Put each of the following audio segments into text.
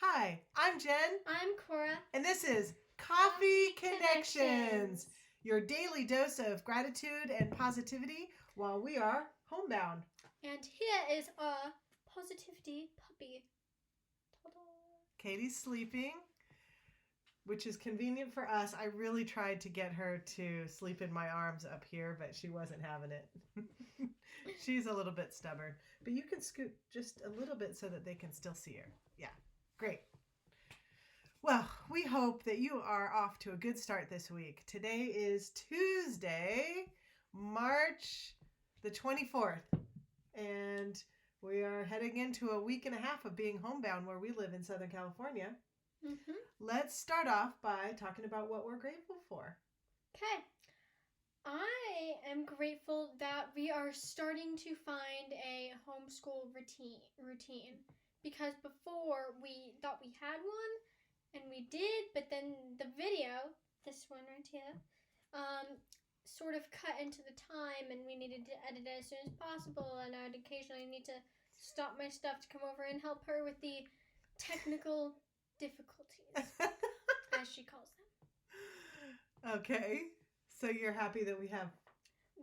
Hi, I'm Jen. I'm Cora. And this is Coffee Connections, your daily dose of gratitude and positivity while we are homebound. And here is our positivity puppy. Ta-da. Katie's sleeping, which is convenient for us. I really tried to get her to sleep in my arms up here, but she wasn't having it. She's a little bit stubborn. But you can scoot just a little bit so that they can still see her. Yeah, great. Well, we hope that you are off to a good start this week. Today is Tuesday, March the 24th, and we are heading into a week and a half of being homebound where we live in Southern California. Mm-hmm. Let's start off by talking about what we're grateful for. Okay. I am grateful that we are starting to find a homeschool routine because before we thought we had one, and we did, but then the video, this one right here, sort of cut into the time, and we needed to edit it as soon as possible, and I'd occasionally need to stop my stuff to come over and help her with the technical difficulties, as she calls them. Okay, so you're happy that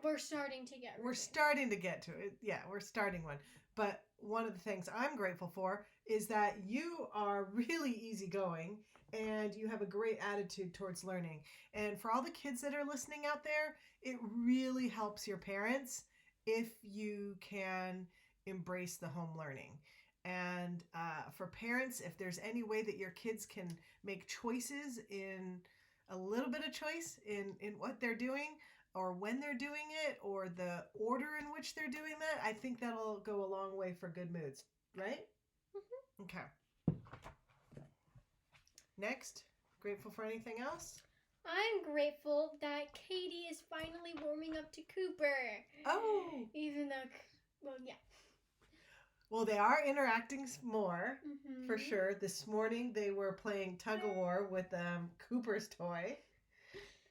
we're starting to get We're starting to get to it. Yeah, we're starting one. But one of the things I'm grateful for is that you are really easygoing and you have a great attitude towards learning. And for all the kids that are listening out there, it really helps your parents if you can embrace the home learning. And for parents, if there's any way that your kids can make choices in a little bit of choice in what they're doing, or when they're doing it, or the order in which they're doing that, I think that'll go a long way for good moods, right? Mm-hmm. Okay. Next, grateful for anything else? I'm grateful that Katie is finally warming up to Cooper. Oh! Even though, well, yeah. Well, they are interacting more, mm-hmm. for sure. This morning, they were playing tug-of-war with Cooper's toy.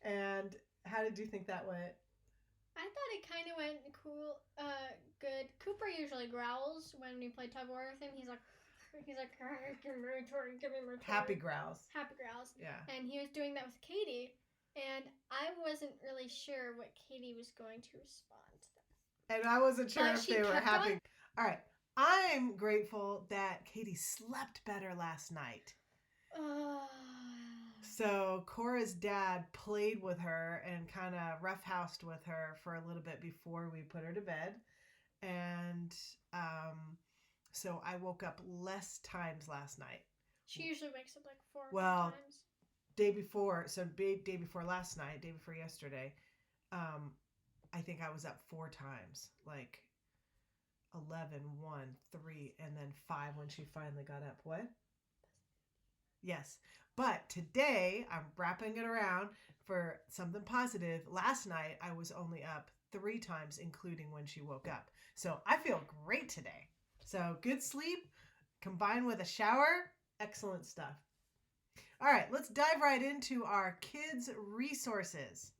And how did you think that went? I thought it kind of went good. Cooper usually growls when we play tug of war with him. He's like, give me my toy, give me my toy. Happy growls. Happy growls. Yeah. And he was doing that with Katie, and I wasn't really sure what Katie was going to respond to that. And I wasn't sure if they were happy. All right. I'm grateful that Katie slept better last night. So Cora's dad played with her and kind of roughhoused with her for a little bit before we put her to bed. And so I woke up less times last night. She usually wakes up like 4 times. Day before last night, day before yesterday, I think I was up 4 times. Like 11, 1, 3, and then 5 when she finally got up. What? Yes. But today, I'm wrapping it around for something positive. Last night, I was only up 3 times, including when she woke up. So I feel great today. So good sleep combined with a shower. Excellent stuff. All right, let's dive right into our kids' resources.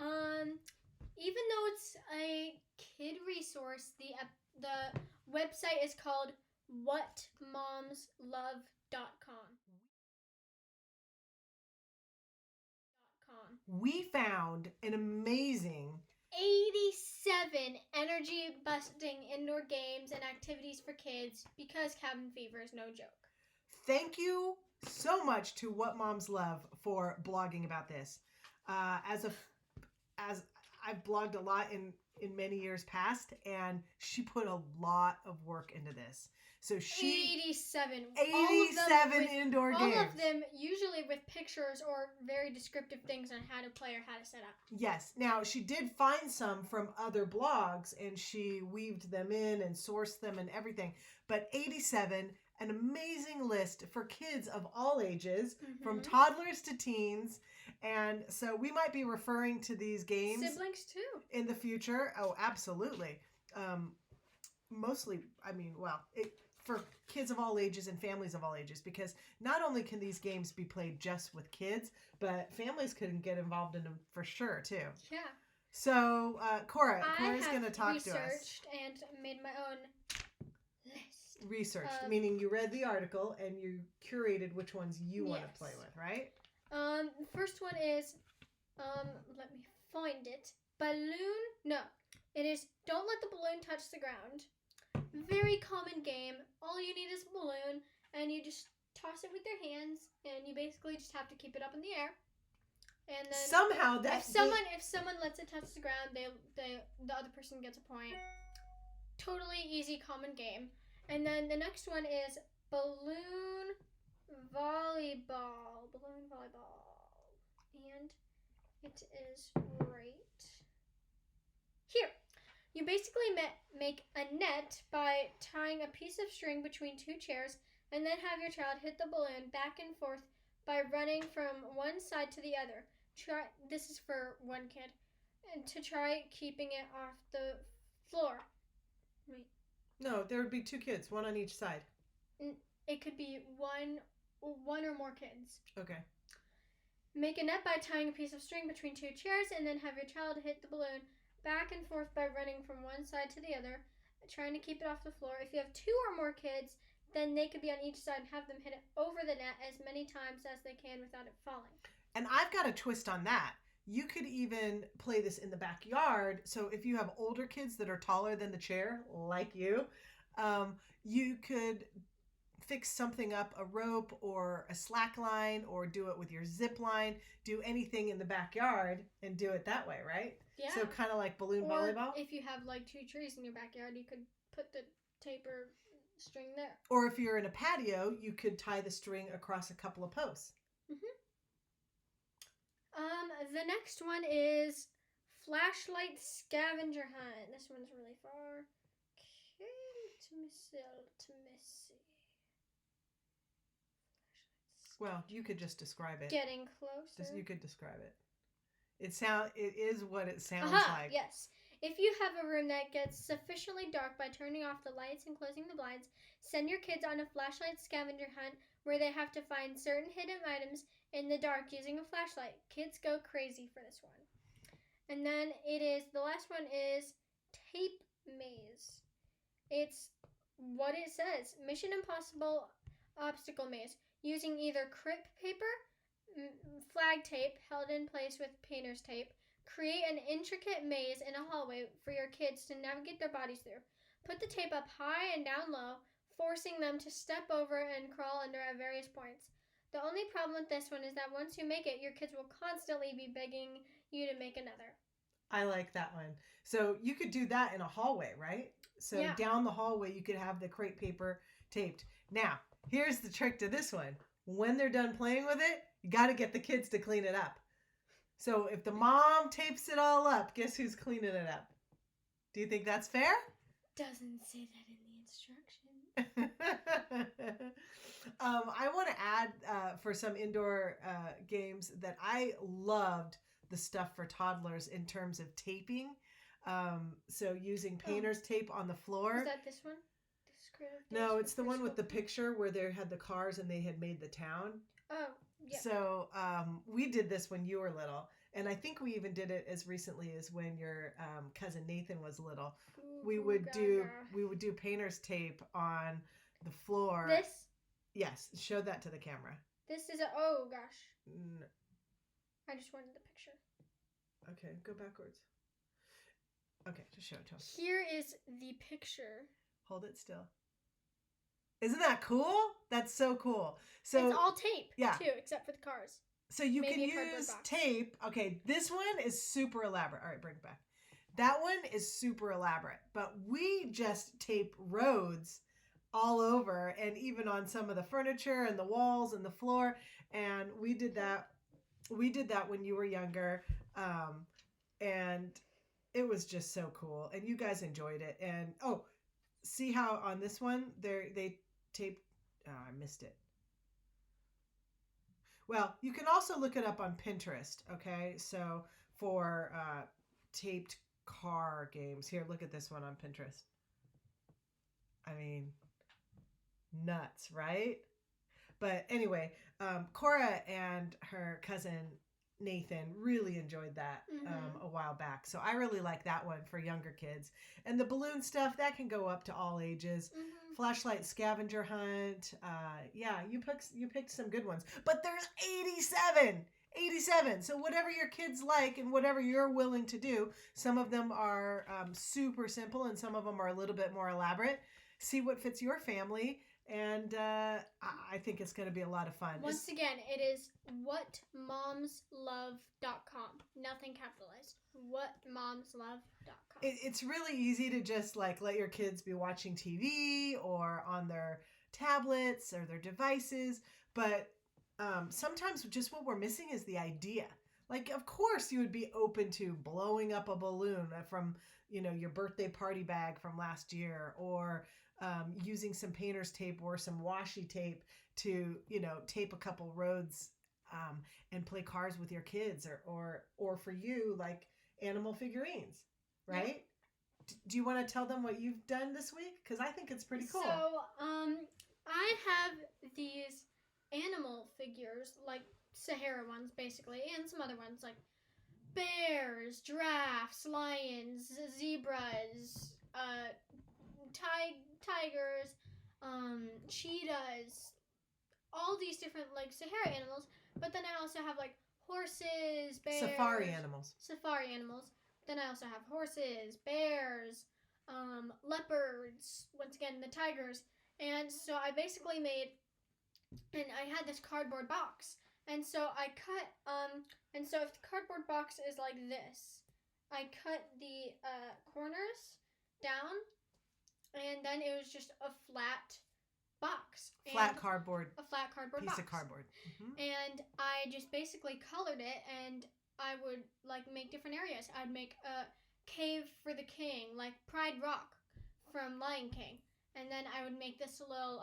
Even though it's a kid resource, the website is called whatmomslove.com. We found an amazing 87 energy-busting indoor games and activities for kids because cabin fever is no joke. Thank you so much to What Moms Love for blogging about this. As I've blogged a lot in many years past, and she put a lot of work into this. So 87 indoor games. All of them usually with pictures or very descriptive things on how to play or how to set up. Yes. Now, she did find some from other blogs, and she weaved them in and sourced them and everything. But 87, an amazing list for kids of all ages, from toddlers to teens. And so we might be referring to these games. Siblings too. In the future. Oh, absolutely. Mostly, for kids of all ages and families of all ages, because not only can these games be played just with kids, but families can get involved in them for sure too. Yeah. So, Cora's going to talk to us. I have researched and made my own list. researched, meaning you read the article and you curated which ones you want to play with, right? First one is, let me find it. Balloon. No, it is. Don't let the balloon touch the ground. Very common game. All you need is a balloon, and you just toss it with your hands, and you basically just have to keep it up in the air. And then somehow if someone lets it touch the ground, the other person gets a point. Totally easy, common game. And then the next one is balloon volleyball. Balloon volleyball. And it is right here. You basically make a net by tying a piece of string between two chairs and then have your child hit the balloon back and forth by running from one side to the other. This is for one kid. And to try keeping it off the floor. Wait. No, there would be two kids, one on each side. It could be one or more kids. Okay. Make a net by tying a piece of string between two chairs and then have your child hit the balloon back and forth by running from one side to the other, trying to keep it off the floor. If you have two or more kids, then they could be on each side and have them hit it over the net as many times as they can without it falling. And I've got a twist on that. You could even play this in the backyard. So if you have older kids that are taller than the chair, like you could fix something up, a rope or a slack line, or do it with your zip line, do anything in the backyard and do it that way, right? Yeah. So kind of like balloon volleyball. If you have like two trees in your backyard, you could put the taper string there. Or if you're in a patio, you could tie the string across a couple of posts. Mm-hmm. The next one is flashlight scavenger hunt. This one's really far. To Missy. Well, you could just describe it. Getting closer. You could describe it. It is what it sounds like. Yes. If you have a room that gets sufficiently dark by turning off the lights and closing the blinds, send your kids on a flashlight scavenger hunt where they have to find certain hidden items in the dark using a flashlight. Kids go crazy for this one. And then the last one is tape maze. It's what it says. Mission Impossible obstacle maze. Using either crepe paper, flag tape held in place with painter's tape, create an intricate maze in a hallway for your kids to navigate their bodies through. Put the tape up high and down low, forcing them to step over and crawl under at various points. The only problem with this one is that once you make it, your kids will constantly be begging you to make another. I like that one. So you could do that in a hallway, right? So down the hallway, you could have the crepe paper taped. Now, here's the trick to this one. When they're done playing with it, you got to get the kids to clean it up. So if the mom tapes it all up, guess who's cleaning it up? Do you think that's fair? Doesn't say that in the instructions. I want to add for some indoor games that I loved the stuff for toddlers in terms of taping. So using painter's tape on the floor. Is that this one? No, it's the one with the picture where they had the cars and they had made the town. Oh, yeah. So we did this when you were little. And I think we even did it as recently as when your cousin Nathan was little. We would do painter's tape on the floor. This? Yes, show that to the camera. This is oh gosh. I just wanted the picture. Okay, go backwards. Okay, just show it to us. Here is the picture. Hold it still. Isn't that cool? That's so cool. So it's all tape, too, except for the cars. So you can use tape. Okay, this one is super elaborate. All right, bring it back. That one is super elaborate, but we just tape roads all over and even on some of the furniture and the walls and the floor. And we did that when you were younger. And it was just so cool. And you guys enjoyed it. And see how on this one they taped, I missed it. Well, you can also look it up on Pinterest, okay? So for taped car games. Here, look at this one on Pinterest. I mean, nuts, right? But anyway, Cora and her cousin Nathan really enjoyed that a while back. So I really like that one for younger kids. And the balloon stuff, that can go up to all ages. Flashlight scavenger hunt. Yeah, you picked some good ones. But there's 87. 87. So whatever your kids like and whatever you're willing to do, some of them are super simple and some of them are a little bit more elaborate. See what fits your family. And I think it's going to be a lot of fun. Once again, it is whatmomslove.com. Nothing capitalized. Whatmomslove.com. It's really easy to just like let your kids be watching TV or on their tablets or their devices. But sometimes just what we're missing is the idea. Like, of course, you would be open to blowing up a balloon from, your birthday party bag from last year, or using some painter's tape or some washi tape to, tape a couple roads and play cars with your kids, or for you, like animal figurines, right? Yeah. Do you want to tell them what you've done this week? Because I think it's pretty cool. So, I have these animal figures, like Sahara ones, basically, and some other ones, like bears, giraffes, lions, zebras, tigers, cheetahs, all these different, like, Sahara animals. But then I also have, like, horses, bears. Safari animals. Then I also have horses, bears, leopards, once again, the tigers. And so I basically made, and I had this cardboard box. And so I cut, and so if the cardboard box is like this, I cut the corners down, and then it was just a flat box. A flat cardboard piece of cardboard. And I just basically colored it, and I would like make different areas. I'd make a cave for the king, like Pride Rock from Lion King. And then I would make this little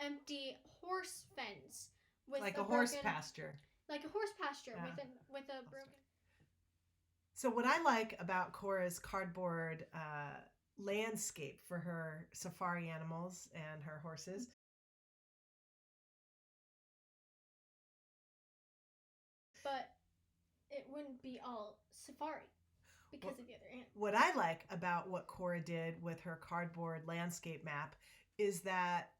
empty horse fence. Like a horse pasture. Like a horse pasture with a broken. So what I like about Cora's cardboard landscape for her safari animals and her horses. But it wouldn't be all safari because of the other animals. What I like about what Cora did with her cardboard landscape map is that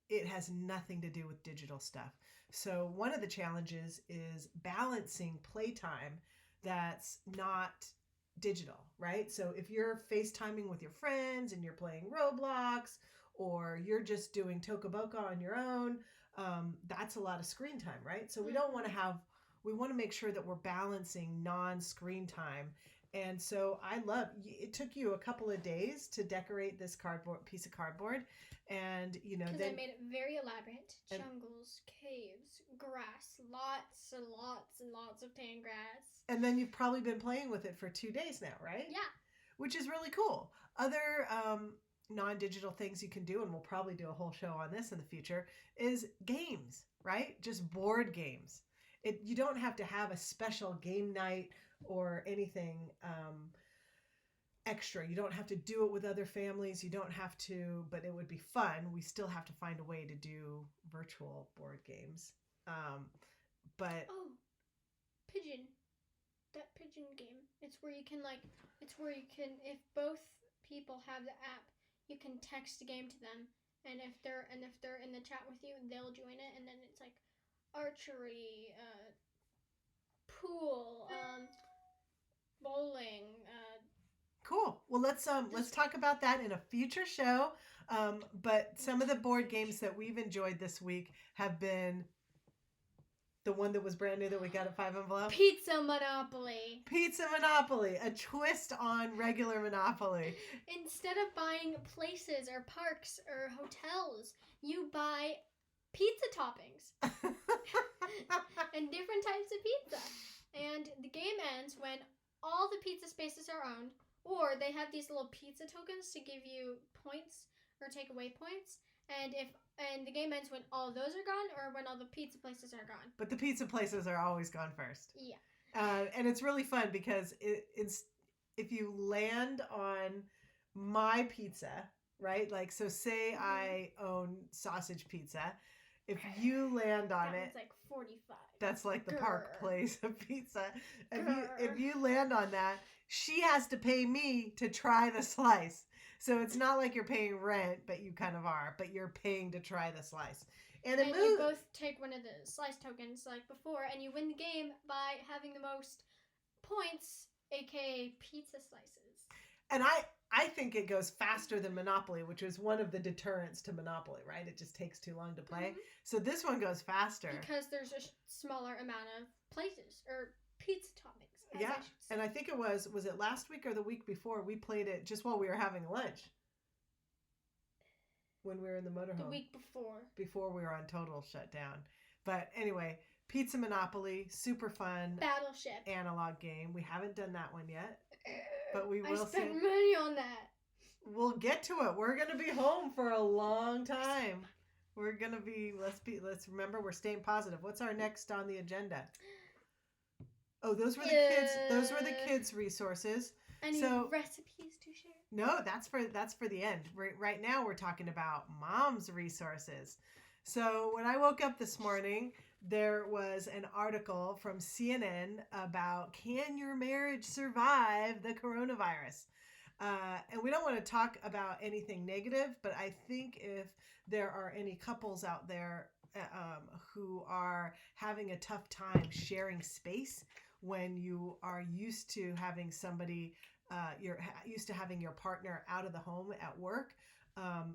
it has nothing to do with digital stuff. So one of the challenges is balancing playtime that's not digital, right? So if you're FaceTiming with your friends and you're playing Roblox, or you're just doing Toca Boca on your own, that's a lot of screen time, right? So we want to make sure that we're balancing non-screen time. And so it took you a couple of days to decorate this piece of cardboard. And, because I made it very elaborate. Jungles, caves, grass, lots and lots and lots of tan grass. And then you've probably been playing with it for 2 days now, right? Yeah. Which is really cool. Other non-digital things you can do, and we'll probably do a whole show on this in the future, is games, right? Just board games. You don't have to have a special game night or anything extra. You don't have to do it with other families. You don't have to, but it would be fun. We still have to find a way to do virtual board games. Pigeon. That pigeon game. It's where you can, if both people have the app, you can text a game to them, and if they're in the chat with you, they'll join it, and then it's like archery, pool, bowling. Cool. Well, let's talk about that in a future show. But some of the board games that we've enjoyed this week have been the one that was brand new that we got at 5 Envelope. Pizza Monopoly. A twist on regular Monopoly. Instead of buying places or parks or hotels, you buy pizza toppings and different types of pizza. And the game ends when all the pizza spaces are owned, or they have these little pizza tokens to give you points or take away points. And the game ends when all of those are gone, or when all the pizza places are gone. But the pizza places are always gone first. Yeah. And it's really fun because it's if you land on my pizza, right? Like, so say I own sausage pizza, If you land on That it, one's like 45. that's like the Park Grr. Place of pizza. If Grr. you land on that, she has to pay me to try the slice. So it's not like you're paying rent, but you kind of are. But you're paying to try the slice. And you both take one of the slice tokens like before, and you win the game by having the most points, aka pizza slices. And I think it goes faster than Monopoly, which is one of the deterrents to Monopoly, right? It just takes too long to play. Mhm. So this one goes faster. Because there's a smaller amount of places, or pizza toppings. Yeah, and I think it was it last week or the week before, we played it just while we were having lunch. When we were in the motorhome. The week before. Before we were on total shutdown. But anyway, Pizza Monopoly, super fun. Battleship. Analog game. We haven't done that one yet. But we will I spent money on that. We'll get to it. We're going to be home for a long time. We're going to be, let's remember, we're staying positive. What's our next on the agenda? Oh, those were the kids' resources. Any recipes to share? No, that's for the end. Right now we're talking about mom's resources. So when I woke up this morning, there was an article from CNN about, can your marriage survive the coronavirus? And we don't want to talk about anything negative, but I think if there are any couples out there who are having a tough time sharing space when you are used to having somebody, you're used to having your partner out of the home at work,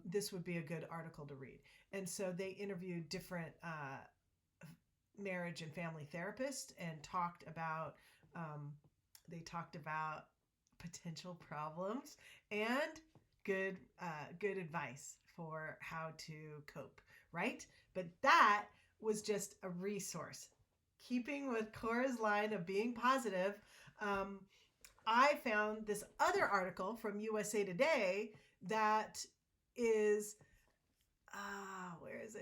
this would be a good article to read. And so they interviewed different marriage and family therapists and talked about potential problems and good advice for how to cope, right? But that was just a resource. Keeping with Cora's line of being positive, I found this other article from USA Today that is, where is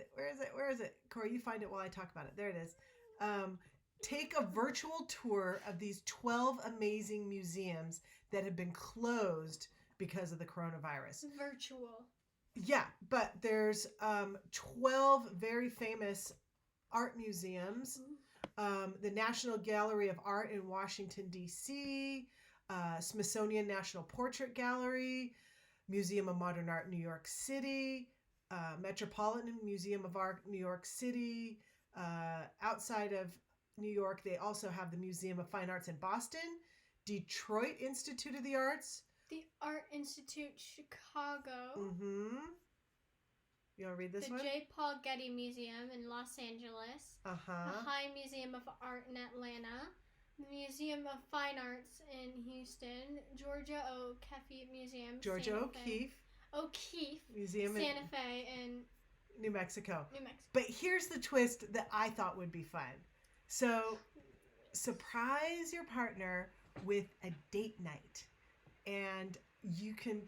it? Cora, you find it while I talk about it. There it is. Take a virtual tour of these 12 amazing museums that have been closed because of the coronavirus. Virtual. Yeah, but there's 12 very famous art museums. The National Gallery of Art in Washington, D.C., Smithsonian National Portrait Gallery, Museum of Modern Art, New York City, Metropolitan Museum of Art, New York City. Outside of New York, they also have the Museum of Fine Arts in Boston, Detroit Institute of the Arts. The Art Institute, Chicago. Mm-hmm. You want to read this one? The J. Paul Getty Museum in Los Angeles. Uh-huh. The High Museum of Art in Atlanta. The Museum of Fine Arts in Houston. Georgia O'Keeffe Museum. Georgia O'Keeffe. Museum Santa Fe in New Mexico. New Mexico. But here's the twist that I thought would be fun. So surprise your partner with a date night. And you can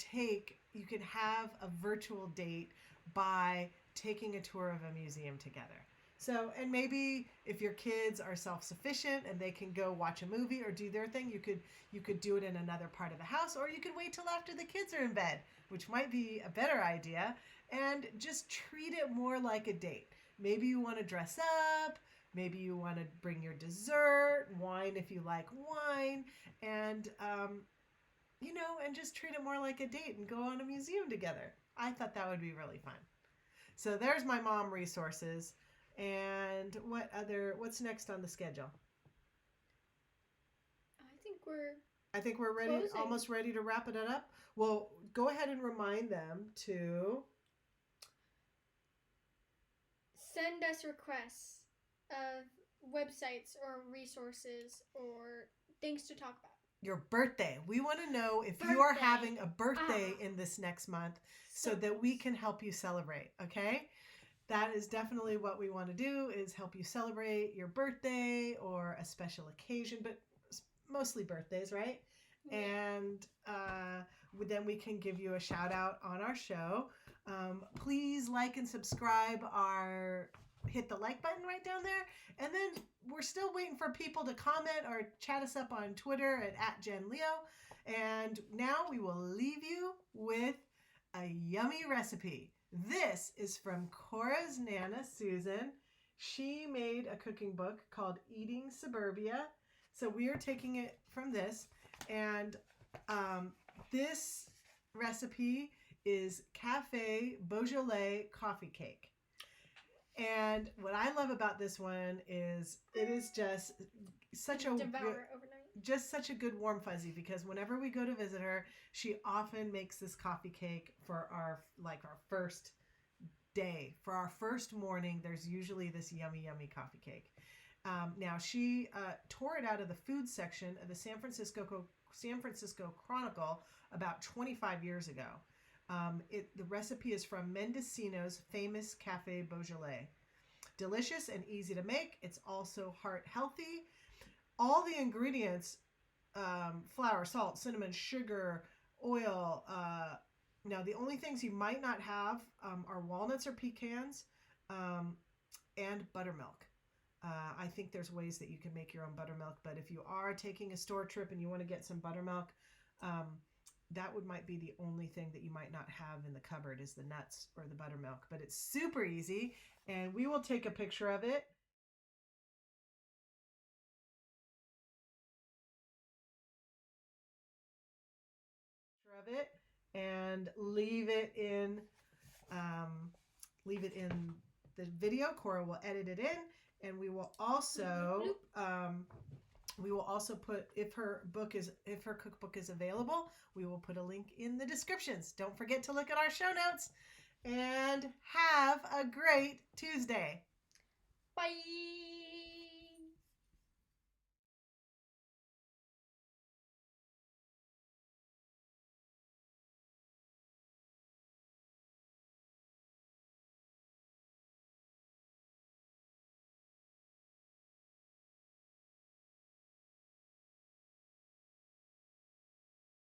have a virtual date by taking a tour of a museum together. So, and maybe if your kids are self-sufficient and they can go watch a movie or do their thing, you could do it in another part of the house, or you could wait till after the kids are in bed, which might be a better idea, and just treat it more like a date. Maybe you want to dress up, maybe you want to bring your dessert, wine if you like wine, and and just treat it more like a date and go on a museum together. I thought that would be really fun. So there's my mom resources. And what's next on the schedule? I think we're ready, closing. Almost ready to wrap it up. Well, go ahead and remind them to send us requests of websites or resources or things to talk about. Your birthday. We want to know if you are having a birthday in this next month so that we can help you celebrate, okay? That is definitely what we want to do, is help you celebrate your birthday or a special occasion, but mostly birthdays, right? Yeah. And then we can give you a shout out on our show. Please like and subscribe hit the like button right down there. And then we're still waiting for people to comment or chat us up on Twitter at @JenLeo. And now we will leave you with a yummy recipe. This is from Cora's Nana, Susan. She made a cooking book called Eating Suburbia. So we are taking it from this. And this recipe is Cafe Beaujolis coffee cake. And what I love about this one is it is just such a such a good warm fuzzy, because whenever we go to visit her, she often makes this coffee cake for our first day. For our first morning, there's usually this yummy coffee cake. Now she tore it out of the food section of the San Francisco Chronicle about 25 years ago. The recipe is from Mendocino's famous Cafe Beaujolais. Delicious and easy to make. It's also heart healthy. All the ingredients, flour, salt, cinnamon, sugar, oil. Now, the only things you might not have are walnuts or pecans and buttermilk. I think there's ways that you can make your own buttermilk, but if you are taking a store trip and you want to get some buttermilk, that might be the only thing that you might not have in the cupboard is the nuts or the buttermilk. But it's super easy, and we will take a picture of it. And leave it in the video. Cora will edit it in, and we will also put, if her cookbook is available, we will put a link in the descriptions. Don't forget to look at our show notes, and have a great Tuesday. Bye.